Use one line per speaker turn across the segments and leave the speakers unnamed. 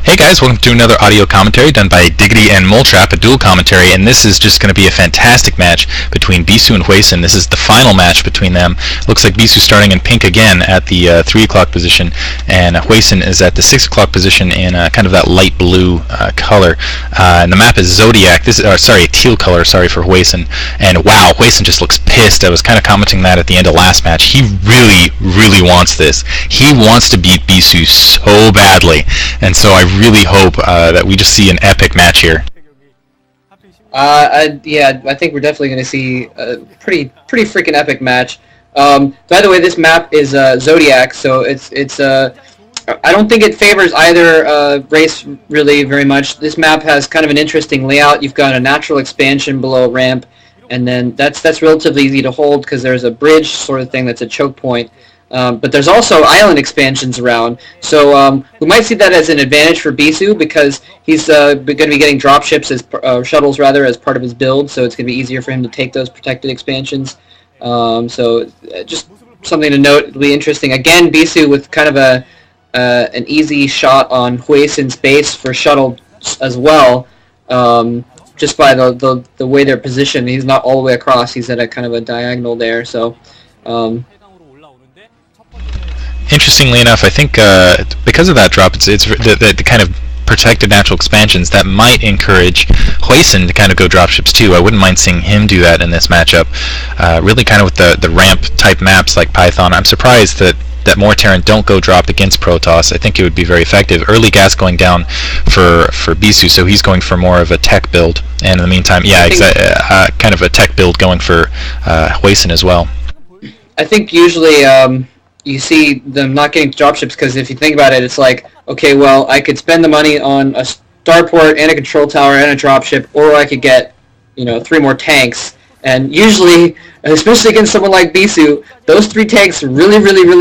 Hey guys, welcome to another audio commentary done by Diggity and Moletrap, a dual commentary, and this is just going to be a fantastic match between Bisu and Hwasin. This is the final match between them. Looks like Bisu starting in pink again at the 3 o'clock position, and Hwasin is at the 6 o'clock position in kind of that light blue color. And the map is Zodiac. This is, teal color, sorry for Hwasin. And wow, Hwasin just looks pissed. I was kind of commenting that at the end of last match. He really wants this. He wants to beat Bisu so badly, and so I really hope that we just see an epic match here.
Yeah, I think we're definitely going to see a pretty freaking epic match. By the way, this map is Zodiac, so it's I don't think it favors either race really very much. This map has kind of an interesting layout. You've got a natural expansion below a ramp, and then that's relatively easy to hold because there's a bridge sort of thing that's a choke point. But there's also island expansions around, so we might see that as an advantage for Bisu because he's going to be getting dropships as shuttles rather as part of his build, so it's going to be easier for him to take those protected expansions. So just something to note. It'll be interesting. Again, Bisu with kind of an easy shot on Hwasin's base for shuttle as well. Just by the way they're positioned, he's not all the way across. He's at a kind of a diagonal there. So.
Interestingly enough, I think because of that drop, it's the kind of protected natural expansions that might encourage Hwasin to kind of go dropships too. I wouldn't mind seeing him do that in this matchup. Really kind of with the ramp type maps like Python, I'm surprised that more Terran don't go drop against Protoss. I think it would be very effective. Early gas going down for Bisu, so he's going for more of a tech build. And in the meantime, yeah, kind of a tech build going for Hwasin as well.
I think usually you see them not getting dropships because if you think about it, it's like, okay, well, I could spend the money on a starport and a control tower and a dropship, or I could get, 3 more tanks. And usually, especially against someone like Bisu, those 3 tanks really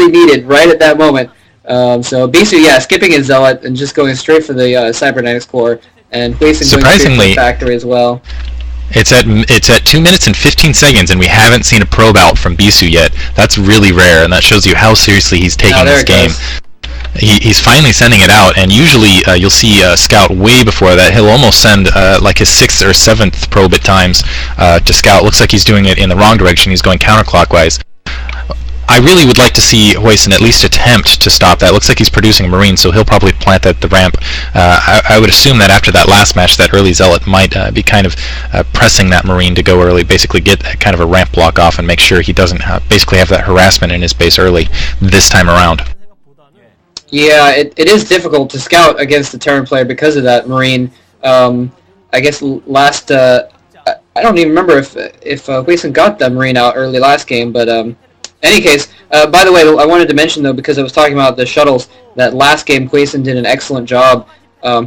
needed right at that moment. So Bisu, yeah, skipping his Zealot and just going straight for the Cybernetics core, and Hwasin going straight for the factory as well.
It's at 2 minutes and 15 seconds, and we haven't seen a probe out from Bisu yet. That's really rare, and that shows you how seriously he's taking this game. He's finally sending it out, and usually you'll see Scout way before that. He'll almost send like his 6th or 7th probe at times to Scout. Looks like he's doing it in the wrong direction. He's going counterclockwise. I really would like to see Hwasin at least attempt to stop that. Looks like he's producing a Marine, so he'll probably plant that at the ramp. I would assume that after that last match, that early Zealot might be kind of pressing that Marine to go early, basically get kind of a ramp block off and make sure he doesn't basically have that harassment in his base early this time around.
Yeah, it is difficult to scout against the Terran player because of that Marine. I guess last... I don't even remember if Hwasin got the Marine out early last game, but... In any case, by the way, I wanted to mention, though, because I was talking about the shuttles, that last game Hwasin did an excellent job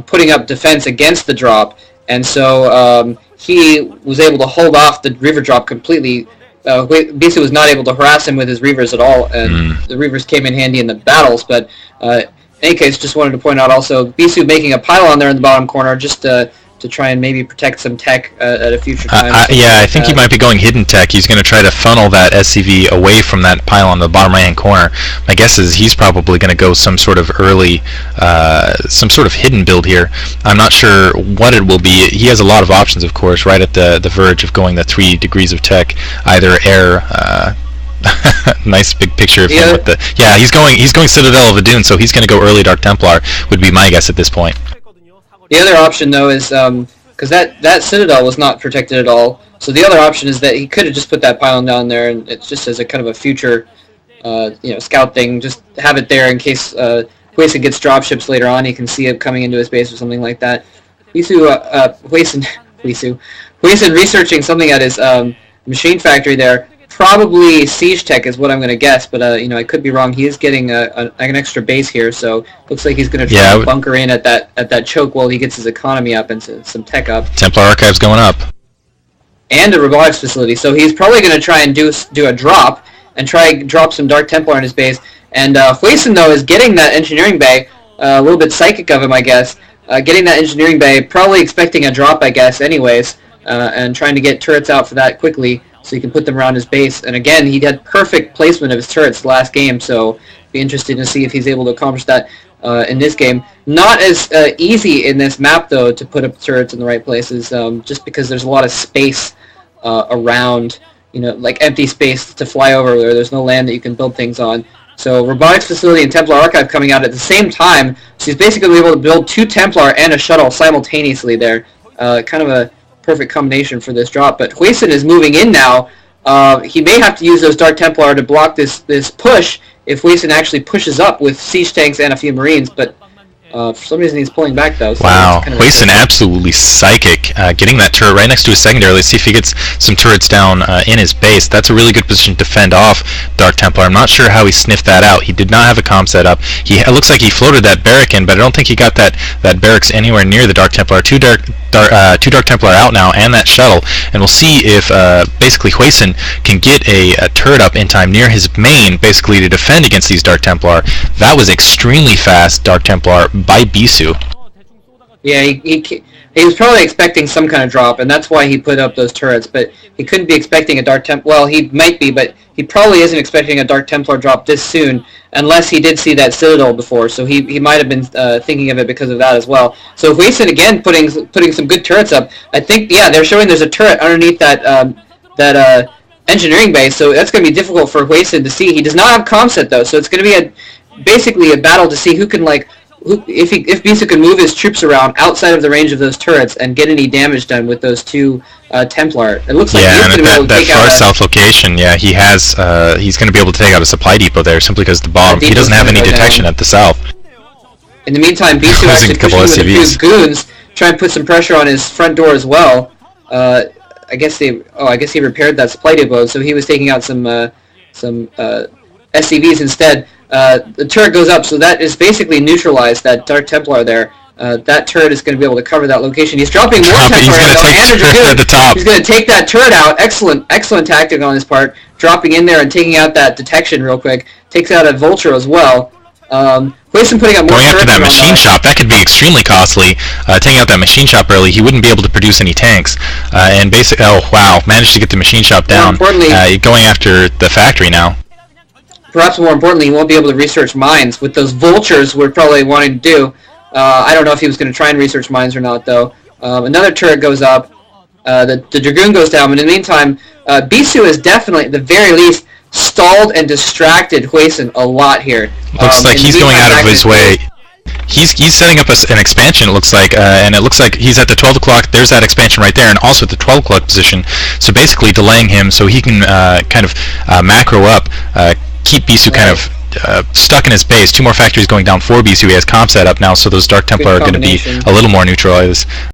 putting up defense against the drop, and so he was able to hold off the Reaver drop completely. Bisu was not able to harass him with his Reavers at all, and the Reavers came in handy in the battles, but in any case, just wanted to point out also, Bisu making a pylon there in the bottom corner, just to try and maybe protect some tech at a future time.
Yeah, I think he might be going hidden tech. He's going to try to funnel that SCV away from that pylon in the bottom right-hand corner. My guess is he's probably going to go some sort of early, some sort of hidden build here. I'm not sure what it will be. He has a lot of options, of course, right at the verge of going the 3 degrees of tech, either air... nice big picture of him with the... Yeah, he's going Citadel of the Dune, so he's going to go early Dark Templar, would be my guess at this point.
The other option, though, is because that Citadel was not protected at all. So the other option is that he could have just put that pylon down there, and it's just as a kind of a future, scout thing. Just have it there in case Hwasin gets dropships later on. He can see it coming into his base or something like that. Hwasin researching something at his machine factory there. Probably siege tech is what I'm going to guess, but I could be wrong. He is getting an extra base here, so looks like he's going to try to bunker in at that choke while he gets his economy up and some tech up.
Templar Archives going up,
and a robotics facility. So he's probably going to try and do a drop and drop some Dark Templar in his base. And Hwasin, though, is getting that engineering bay. A little bit psychic of him, I guess. Getting that engineering bay, probably expecting a drop, I guess, anyways, and trying to get turrets out for that quickly. so he can put them around his base. And again, he had perfect placement of his turrets last game, so be interested to see if he's able to accomplish that in this game. Not as easy in this map, though, to put up turrets in the right places, just because there's a lot of space around, like empty space to fly over where there's no land that you can build things on. So Robotics Facility and Templar Archive coming out at the same time, so he's basically able to build 2 Templar and a shuttle simultaneously there. Kind of a perfect combination for this drop. But Hwasin is moving in now. He may have to use those Dark Templar to block this push if Hwasin actually pushes up with siege tanks and a few Marines, but for some reason he's pulling back though. So
wow, Hwasin absolutely psychic, getting that turret right next to his secondary. Let's see if he gets some turrets down in his base. That's a really good position to fend off Dark Templar. I'm not sure how he sniffed that out. He did not have a comm set up. It looks like he floated that barrack in, but I don't think he got that barracks anywhere near the Dark Templar. Two Dark Templar out now, and that shuttle, and we'll see if basically Hwasin can get a turret up in time near his main, basically to defend against these Dark Templar. That was extremely fast Dark Templar by Bisu.
Yeah, he was probably expecting some kind of drop, and that's why he put up those turrets, but he couldn't be expecting a Dark Templar. Well, he might be, but he probably isn't expecting a Dark Templar drop this soon, unless he did see that Citadel before, so he might have been thinking of it because of that as well. So Hwasin, again, putting some good turrets up. I think, yeah, they're showing there's a turret underneath that engineering base, so that's going to be difficult for Hwasin to see. He does not have comm set, though, so it's going to be basically a battle to see who can, if Bisu can move his troops around outside of the range of those turrets and get any damage done with those 2 Templar. It looks like he's going to be able to take out
that far south location. Yeah, he's going to be able to take out a supply depot there simply because the bottom. He doesn't have any detection at the south.
In the meantime, Bisu actually pushing with a few goons, trying to put some pressure on his front door as well. I guess he repaired that supply depot, so he was taking out some SCVs instead. The turret goes up, so that is basically neutralized, that Dark Templar there. That turret is going to be able to cover that location. He's dropping more Templar and a Dragoon.
At the top.
He's going to take that turret out. Excellent tactic on his part. Dropping in there and taking out that detection real quick. Takes out a Vulture as well. Hwasin putting up more
going after that machine shop, that could be extremely costly. Taking out that machine shop early, he wouldn't be able to produce any tanks. And basically, oh wow, managed to get the machine shop down. Going after the factory now.
Perhaps more importantly, he won't be able to research mines with those Vultures we're probably wanting to do. I don't know if he was going to try and research mines or not, though. Another turret goes up. The Dragoon goes down, but in the meantime, Bisu is definitely, at the very least, stalled and distracted Hwasin a lot here.
Looks like he's going out of his way. He's setting up an expansion, it looks like, and it looks like he's at the 12 o'clock. There's that expansion right there, and also at the 12 o'clock position. So basically delaying him so he can kind of macro up, keep Bisu kind of stuck in his base. 2 more factories going down for Bisu. He has comp set up now, so those Dark Templar are going to be a little more neutralized.